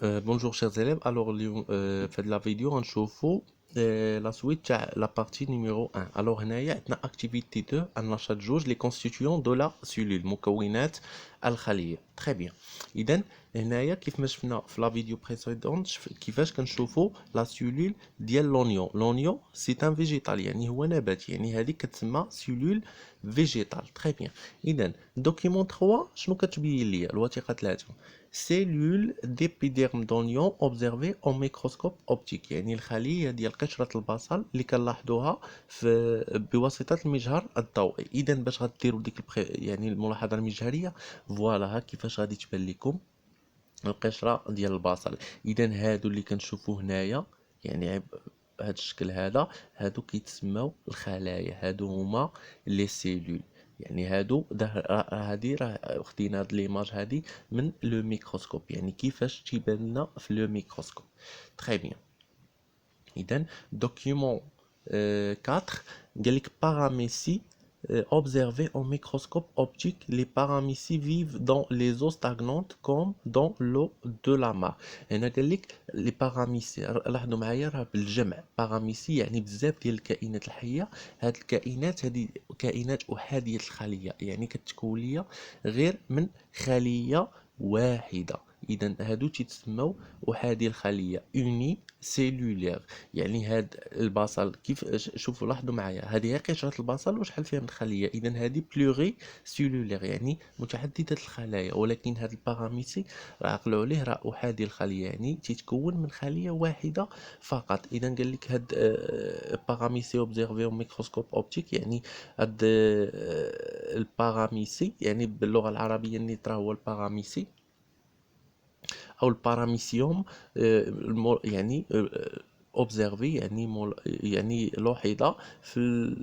Bonjour chers élèves, alors في la vidéo غنشوفوا la suite تاع la partie numéro 1. alors هنايا عندنا activité 2 النشاط جوج les constituants de la cellule مكونات الخلية. très bien. إذن هنايا كيف ما شفنا في la vidéo précédente كيفاش كنشوفوا la cellule ديال l'oignon c'est un végétal يعني هو نبات يعني هذه كتسمى cellule végétale. très bien. إذن document 3 شنو كتبين ليا الوثيقة 3 cellule d'épiderme d'oignon observée au microscope optique يعني الخلية ديال قشرة البصل اللي كنلاحظوها بواسطة المجهر الضوئي. إذا باش غديروا ديك يعني الملاحظة المجهرية فوالا ها كيفاش غادي تبان لكم القشرة ديال البصل. إذا هادو اللي كنشوفوا هنايا يعني بهذا الشكل هذا هادو كيتسموا الخلايا، هادو هما لي سيلول يعني هادو هادي راه خدينا هاد ليماج هادي من لو ميكروسكوب يعني كيفاش تيبان لنا في لو ميكروسكوب. تري بيان. اذا دوكيومون 4 قال لك باراميسي observés au microscope optique, les paramécies vivent dans les eaux stagnantes comme dans l'eau de la mare. هنا قال لك لي باراميسي لاحظوا معايا راه بالجمع باراميسي يعني بزاف ديال الكائنات الحيه. هاد الكائنات هذه كائنات احاديه الخليه يعني كتكون ليا غير من خليه واحده. اذا هادو تيتسموا احادي الخليه اوني سيلولير. يعني هاد البصل كيف شوفوا لاحظوا معايا هذه هي قشره البصل وشحال فيها من خليه. اذا هذه بلوري سيلولير يعني متعدده الخلايا، ولكن هاد الباراميسي راه عقلوا عليه راه احادي الخليه يعني تتكون من خليه واحده فقط. اذا قال لك هاد باراميسي اوبزيرفي او ميكروسكوب اوبتيك يعني هاد الباراميسي يعني باللغه العربيه النيترا هو الباراميسي او الباراميسيوم يعني اوبزيرفي يعني لوحظ في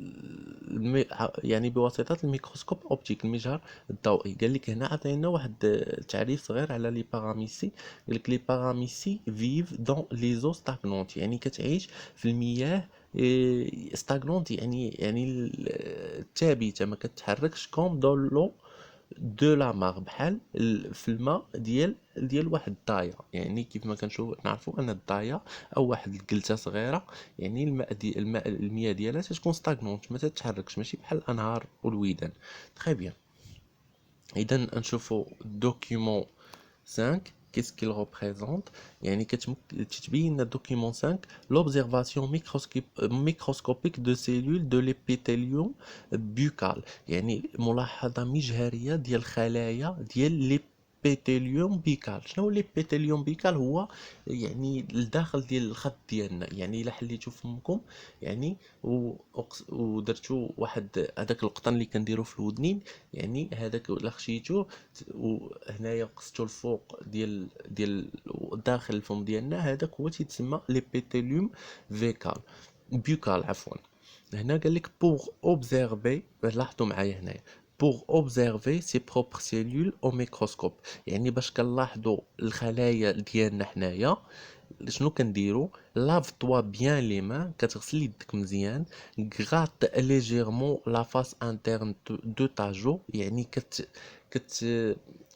يعني بواسطه الميكروسكوب اوبتيك المجهر الضوئي. قال لك هنا عطينا واحد تعريف صغير على لي باراميسي. قال لك لي باراميسي فيف دون لي زو ستاغنونت يعني كتعيش في المياه ستاغنونت يعني الثابته ما كتحركش كوم دون لو دو لا مار بحال في الماء ديال واحد الضايه. يعني كيف ما كنشوف نعرفوا ان الضايه او واحد الجلته صغيره يعني المياه ديالها تكون ستاغنونت ما تتحركش ماشي بحال الانهار والويدان. تري بيان. اذا نشوفوا دوكيومون 5 qu'est-ce qu'il représente يعني كتبين لنا document 5 l'observation microscopique de cellules de l'épithélium buccal يعني ملاحظة مجهرية ديال خلايا ديال الابيثيليوم بيكال. شنو الابيثيليوم بيكال؟ هو يعني الداخل ديال الخد ديالنا. يعني الا حليتو فمكم يعني ودرتو واحد هذاك القطن اللي كنديرو في الودنين يعني هذاك الا خشيتوه وهنايا قصتو الفوق ديال داخل الفم ديالنا هذاك هو تيتسمى ليبيثيليوم فيكال بيكال عفوا. هنا قال لك pour observer لاحظوا معايا هنايا pour observer ses propres cellules au microscope يعني باش كنلاحظوا الخلايا ديالنا حنايا شنو كنديرو لافو توا بيان لي مان كتغسل يدك مزيان غرات ليجيرمون لا فاس انترن دو تا جو يعني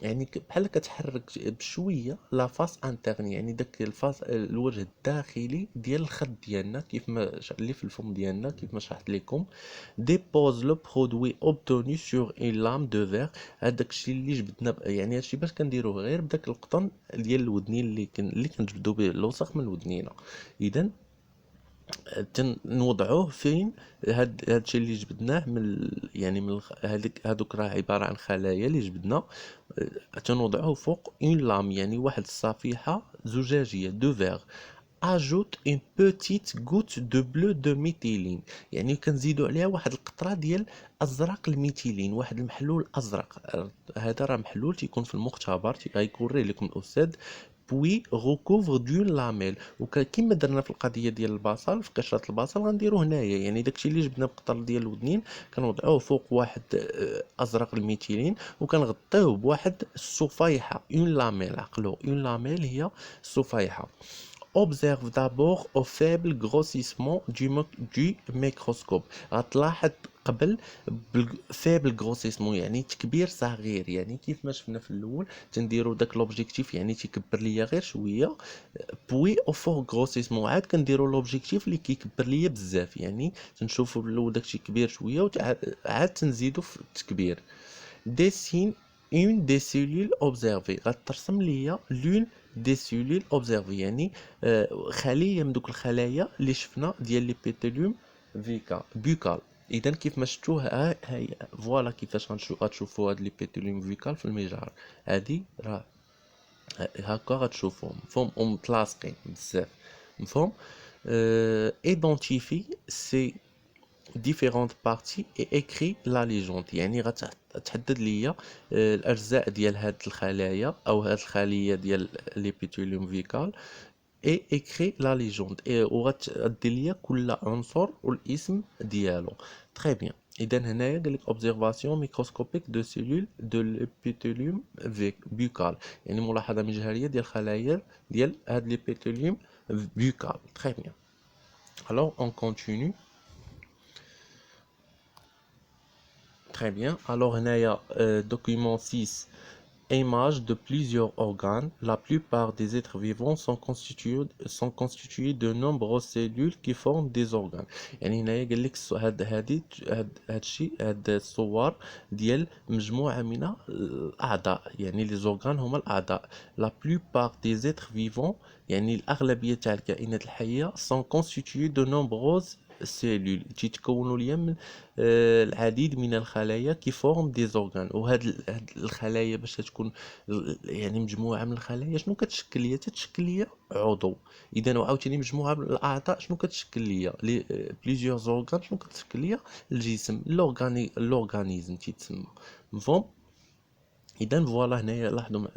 يعني بحال كتحرك بشويه لا فاس انترن يعني داك الفاس الوجه الداخلي ديال الخد ديالنا كيف ما اللي في الفم ديالنا كيف ما شرحت لكم. ديبوز لو برودوي اوبتوني سور اون لام دو فير. هذاك الشيء اللي جبدنا يعني هادشي باش كنديروه غير بداك القطن ديال الودنين اللي كنجبدوا به الوسخ من ودنينا. اذا تنوضعوه فين هادشي اللي جبدناه من يعني من هادوك راه عباره عن خلايا اللي جبدنا تنوضعوه فوق اون لام يعني واحد الصفيحه زجاجيه دو فير. ajoute une petite goutte de bleu de méthyline يعني كنزيدوا عليها واحد القطره ديال ازرق الميثيلين واحد المحلول ازرق. هذا راه محلول تيكون في المختبر غيكوريه لكم الاستاذ. بوي recouvre d'une lamelle وكما درنا في القضيه ديال البصل في قشره البصل غنديروا هنايا يعني داكشي اللي جبنا بقطر ديال الودنين كنوضعوه فوق واحد ازرق الميثيلين وكنغطيوه بواحد الصفيحه اون لاميل. عقلوا اون لاميل هي الصفيحه. observe d'abord au faible grossissement du microscope. غتلاحظ قبل فaible grossissement يعني تكبير صغير، يعني كيف ما شفنا في الاول تنديروا داك لوبجيكتيف يعني تيكبر ليا غير شويه، بوي او فور grossissement عاد كنديروا لوبجيكتيف اللي كيكبر ليا بزاف، يعني تنشوفوا الاول داكشي كبير شويه وعاد تنزيدوا في التكبير. dessine une des cellules observées، غترسم ليا لون دي سيلول اوبزيرفي يعني خليه من دوك الخلايا اللي شفنا ديال ليبيثيليوم بوكال. اذا كيف ما شفتوه هاي فوالا كيفاش غتشوفوا هاد ليبيثيليوم بوكال في المجهر، هادي راه هكا غتشوفوهم مفهوم ومتلاصقين بزاف مفهوم. identifie ces différentes parties et écrit la légende، يعني غتحدد ليا الاجزاء ديال هاد الخلايا او هاد الخليه ديال ليبيثيليوم فيكال اي écrit la légende وغتدير ليا كل عنصر والاسم ديالو. تري بيان. اذا هنايا قال لك اوبزرفاسيون ميكروسكوبيك دو سيلول دو ليبيثيليوم بوكال، يعني ملاحظه مجهريه ديال الخلايا ديال هاد ليبيثيليوم بوكال. تري بيان. alors on continue. Très bien. Alors, il y a document 6, image de plusieurs organes. La plupart des êtres vivants sont constitués de nombreuses cellules qui forment des organes. يعني هنايا قال لك هاد الصور ديال مجموعة من الأعضاء، يعني les organes هما الأعضاء. La plupart des êtres vivants يعني الأغلبية تاع الكائنات الحية sont constitués de nombreuses سيلول تيتكونوا ليا من العديد من الخلايا كي فورم دي زورغان. وهاد الخلايا باش تكون يعني مجموعه من الخلايا شنو كتشكل ليا؟ تتشكل ليا عضو. اذا وعاوتاني مجموعه من الاعضاء شنو كتشكل ليا؟ لي بليزيور زورغان شنو كتشكل ليا؟ الجسم لورغانيزم تيتسمى مفهوم. اذا فوالا هنايا لاحظوا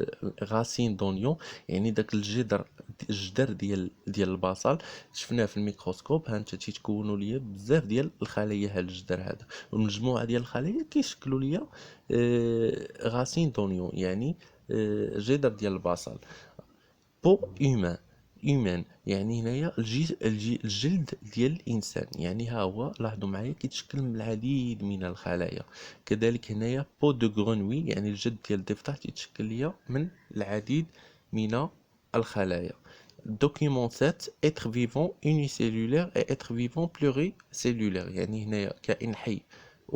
غاسين دونيون يعني داك الجدر ديال البصل شفناه في الميكروسكوب. ها انت تيتكونوا ليا بزاف ديال الخلايا هاد الجدر هذا، والمجموعه ديال الخلايا كيشكلوا ليا غاسين دونيون يعني جدر ديال البصل. بو هيومان يعني هنايا الجلد ديال الانسان، يعني ها هو لاحظوا معايا كيتشكل من العديد من الخلايا. كذلك هنايا بو دو غرونوي يعني الجلد ديال الضفدع تيتشكل ليا من العديد من الخلايا. دوكيمون 7 être vivant unicellulaire et être vivant pluricellulaire، يعني هنايا كائن حي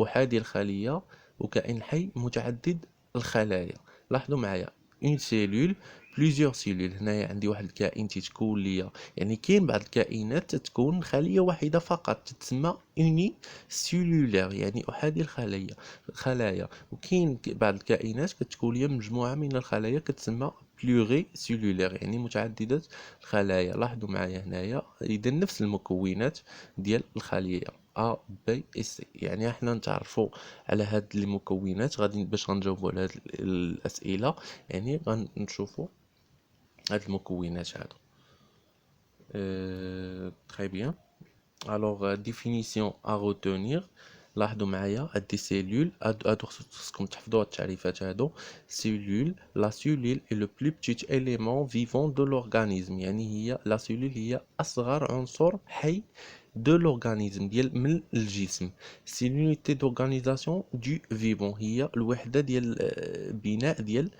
احادي الخليه وكائن حي متعدد الخلايا. لاحظوا معايا اون سيلول بليزيور سيلول، هنايا عندي واحد الكائن تيتكون ليا، يعني كاين بعض الكائنات تتكون خليه واحده فقط تتسمى اوني سيلولير يعني احادي الخلايا وكاين بعض الكائنات كتكون ليا مجموعه من الخلايا كتسمى بلوري سيلولير يعني متعدده الخلايا. لاحظوا معايا هنايا اذا نفس المكونات ديال الخليه A B et C، يعني احنا نتعرفوا على هاد المكونات غادي باش غنجاوبوا على هاد الاسئله، يعني غنشوفوا هاد المكونات هادو. très bien. alors définition à retenir. لاحظوا معايا هاد دي سيلول هادو خصكم تحفظوا التعريفات هادو. سيلول لا سيلول est le plus petit élément vivant de l'organisme، يعني هي لا سيلول هي اصغر عنصر حي de l'organisme ديال من الجسم. c'est l'unité d'organisation du vivant، هي الوحده ديال بناء ديال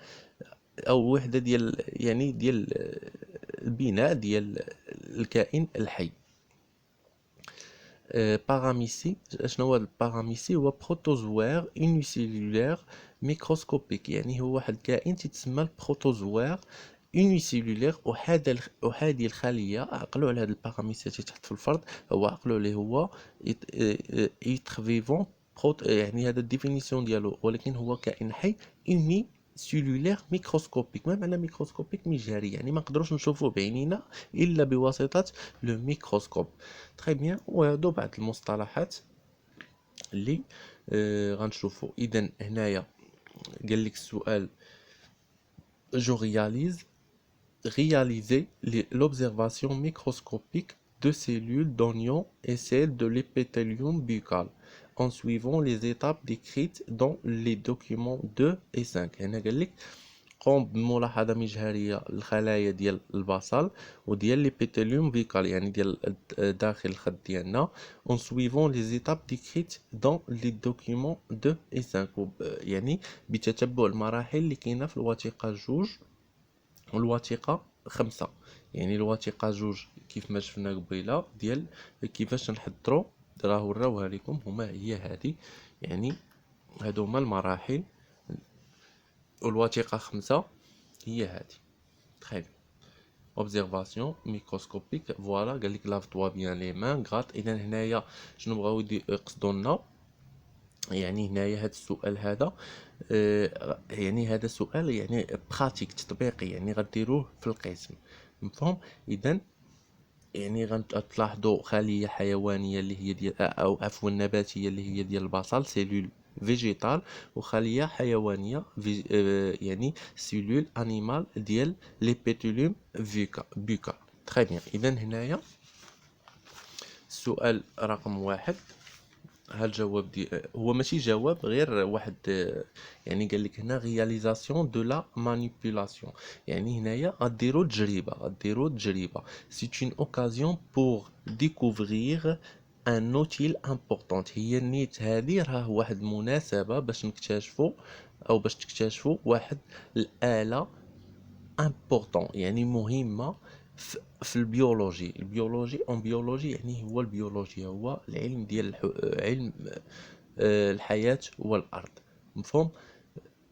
او وحده ديال يعني ديال البناء ديال الكائن الحي. باراميسي شنو هو الباراميسي؟ هو بروتوزوار اونيسيلولير ميكروسكوبيك، يعني هو واحد الكائن تيتسمى البروتوزوار اونيسيلولير احادي الخليه. عقلوا على هذا الباراميسي تحت في الفرد، هو عقلوا عليه هو ايتر فيفون يعني هذا الديفينيسيون ديالو، ولكن هو كائن حي اوني سيلولير ميكروسكوبيك. ما معنى ميكروسكوبيك؟ مجهري، يعني ما نقدروش نشوفوه بعينينا الا بواسطه لو ميكروسكوب. تري بيان. وهادو بعض المصطلحات اللي غنشوفوا. اذا هنايا قال لك السؤال جو réaliser l'observation microscopique de cellules d'oignons et celles de l'épithélium buccal en suivant les étapes décrites dans les documents 2 et 5. هنا قال لك قوم بملاحظة مجهرية للخلايا ديال البصل وديال ليبيثيليوم بيكال يعني ديال داخل الخد ديالنا en suivant les étapes décrites dans les documents 2 et 5 يعني بتتبع المراحل اللي كاينه في الوثيقة 2 والوثيقة 5. يعني الوثيقة 2 كيف ما شفنا قبيله ديال كيفاش نحضروا راه وراوها لكم هما هي هذه يعني هادو هما المراحل. والوثيقة 5 هي هذه très bien. observation microscopique فوالا قال لك lave toi bien les mains gratte. اذا هنايا شنو بغاو يقصدوا لنا يعني هنايا هذا السؤال هذا يعني هذا سؤال يعني براتيك تطبيقي يعني غديروه في القسم مفهوم. اذا يعني غتلاحظوا خليه حيوانيه اللي هي ديال او عفوا نباتيه اللي هي ديال البصل سيلول فيجيتال وخليه حيوانيه يعني سيلول انيمال ديال ليبيثيليوم بيكال تري بيان. اذا هنايا السؤال رقم 1 ها الجواب هو ماشي جواب غير واحد يعني قال لك هنا رياليزاسيون دو لا مانيبيولاسيون يعني هنايا غديروا تجربه سي اون اوكازيون بور ديكوفرير ان اوتيل امبورطون. هي نيت هذه راه واحد المناسبه باش نكتشفوا او باش تكتشفوا واحد الاله امبورطون يعني مهمه في البيولوجي اون بيولوجي يعني هو البيولوجيا هو العلم ديال علم الحياة والأرض مفهوم.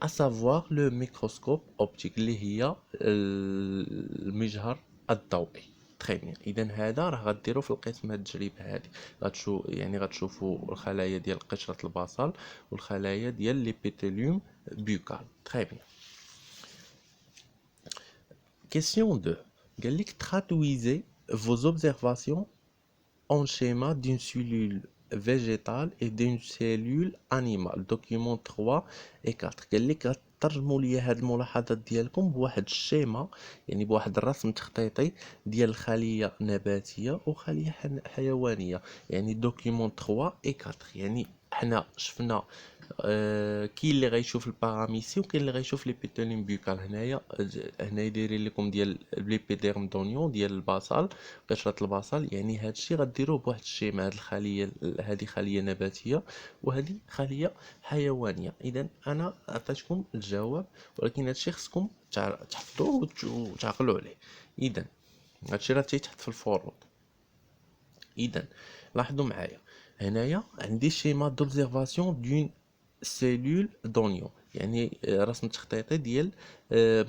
أسافوار لو ميكروسكوب أوبتيك اللي هي المجهر الضوئي تري بيان. اذا هذا راه غديروا في القسم هاد التجربه هذه غتشوفوا الخلايا ديال قشره البصل والخلايا ديال ليبيثيليوم بوكال تري بيان. Question 2. قال لك traduisez vos observations en schéma d'une cellule végétale et d'une cellule animale. Document 3 et 4. قال لك ترجموا لي هاد الملاحظات ديالكم بواحد الشيما يعني بواحد الرسم تخطيطي ديال خلية نباتية وخلية حيوانية يعني دوكيمون 3 et 4. يعني حنا شفنا كاين اللي غيشوف الباراميسي وكاين اللي غيشوف ليبيثيليوم بوكال. هنايا دايرين لكم ديال ليبيديرم دونيون ديال البصل قشره البصل يعني هادشي غديروه بواحد الشيما. هاد الخليه هذه خليه نباتيه وهذه خليه حيوانيه. اذا انا عطيتكم الجواب ولكن هادشي خصكم تحفظوه وتعقلوا عليه. اذا هادشي راه تيتحط في الفروض. اذا لاحظوا معايا هنايا عندي شيما دوبزيرفاسيون دون سيلول دونيون يعني رسم تخطيطي ديال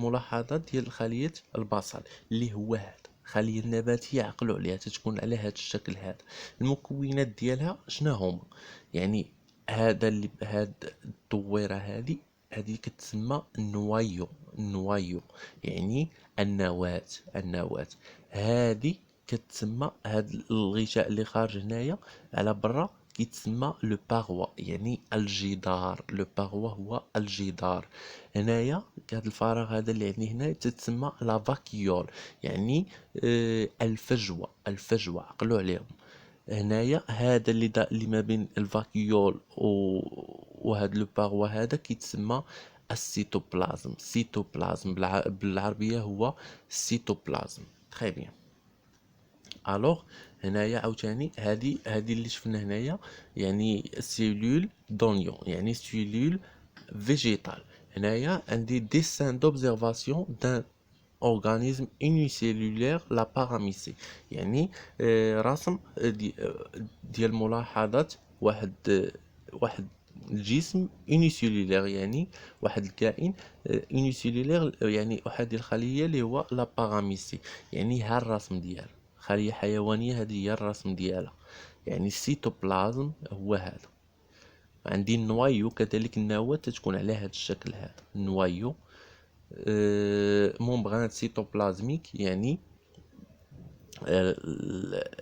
ملاحظات ديال خلية البصل اللي هو هذا خلية النباتية. عقلوا عليها تتكون على هذا الشكل هذا. المكونات ديالها شنو هما يعني هذا اللي هاد الدويرة هذه كتسمى النوايو يعني النواة هذه كتسمى هاد الغشاء اللي خارج هنايا على برا كيتسمى لو باغوا يعني الجدار. لو باغوا هو الجدار. هنايا هاد الفراغ هذا اللي عندي هنا تتسمى لا فاكيول يعني الفجوه عقلوا عليهم. هنايا هذا اللي ما بين الفاكيول وهاد لو باغوا هذا كيتسمى السيتوبلازم بالعربيه هو السيتوبلازم تري بيان. الوغ هنايا عاوتاني هذه اللي شفنا هنايا يعني سيلول دونيون يعني سيلول فيجيتال. هنايا عندي ديسان دوبزيرفاسيون دان اورغانيزم يونيسيلولير لا باراميسي يعني رسم ديال ملاحظات واحد الجسم يونيسيلولير يعني واحد الكائن يونيسيلولير يعني احادي الخليه اللي هو لا باراميسي يعني ها الرسم ديالها خلية حيوانية. هذه هي الرسم ديالها يعني السيتوبلازم هو هذا. عندي النوايو كذلك النواة تتكون على هذا الشكل هذا النوايو مومبران سيتوبلازميك يعني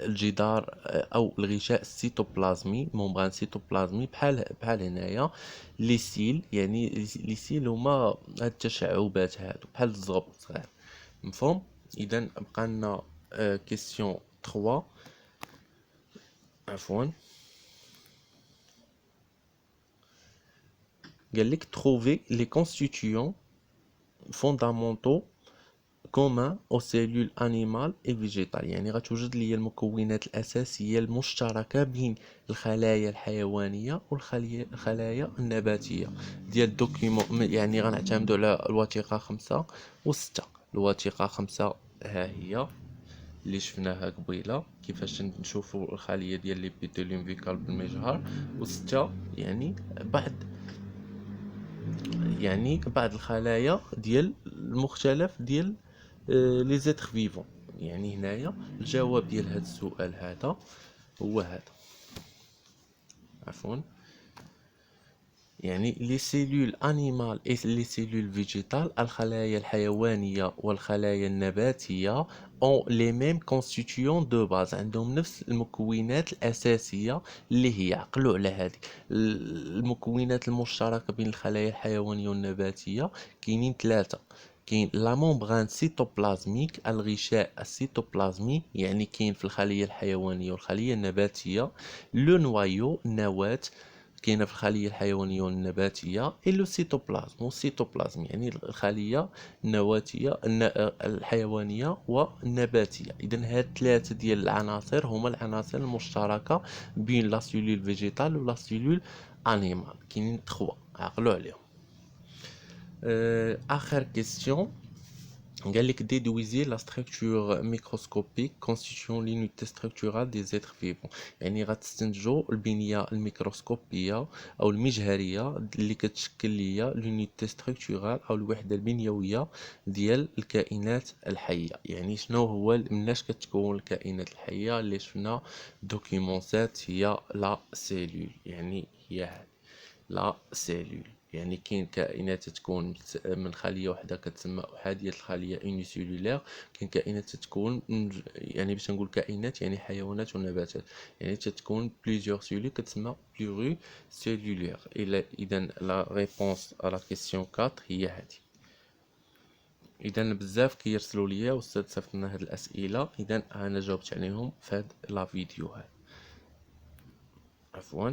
الجدار او الغشاء السيتوبلازمي مومبران سيتوبلازمي بحال هنايا لي سيل يعني لي سيل هما هاد التشعبات هادو بحال الزغب صغير مفهوم. اذا بقى لنا كيسيون 3 عفوا قال لك trouver les constituants fondamentaux communs aux cellules animales et végétales. يعني غتوجد لي المكونات الأساسية المشتركة بين الخلايا الحيوانية والخلايا النباتية ديال الدوكيمون. يعني غنعتمدوا على الوثيقة 5 و 6. الوثيقة 5 ها هي اللي شفناها قبيله كيفاش نشوفوا الخليه ديال ليبيثيليوم فيكال بالمجهر، و6 يعني بعض الخلايا ديال المختلف ديال لي زيتر فيفون. يعني هنايا الجواب ديال هذا السؤال هذا هو هذا، عفوا. يعني les cellules animales et les cellules végétales الخلايا الحيوانية والخلايا النباتية ont les mêmes constituants de base، عندهم نفس المكونات الأساسية اللي هي، عقلوا على هذه المكونات المشتركة بين الخلايا الحيوانية والنباتية. كاينين 3. كاين لا ممبران سيتوبلازميك، الغشاء السيتوبلازمي، يعني كاين في الخلية الحيوانية والخلية النباتية. لو نوايو، النواة، كاينه في الخليه الحيوانيه والنباتيه. اي لو سيتوبلازم، والسيتوبلازم يعني الخليه النواتيه الحيوانيه والنباتيه. اذا هاد 3 ديال العناصر هما العناصر المشتركه بين لا سيلول فيجيتال و لا سيلول انيمال. كاينين 3، عقلوا عليهم. اخر كيستيون قال لك déduisez la structure microscopique constituant l'unité structurale des êtres vivants. يعني غتستنتجوا البنيه الميكروسكوبيه او المجهريه اللي كتشكل ليا l'unité structurale او الوحده البنيويه ديال الكائنات الحيه. يعني شنو هو، مناش كتكون الكائنات الحيه اللي شفنا دوكيومونسات، هي لا سيلول. يعني هي لا سيلول. يعني كاين كائنات تتكون من خليه واحده كتسمى احاديه الخليه اونيسيلولير. كاين كائنات تتكون يعني باش نقول كائنات يعني حيوانات ونباتات، يعني تتكون بليزيور سيلول كتسمى بلوري سيلولير. اذا لا ريبونس على لا كيسيون 4 هي هذه. اذا بزاف كيرسلوا ليا واستاذ صيفطنا هاد الاسئله، اذا انا جاوبت عليهم في هاد لا فيديو هذا، عفوا.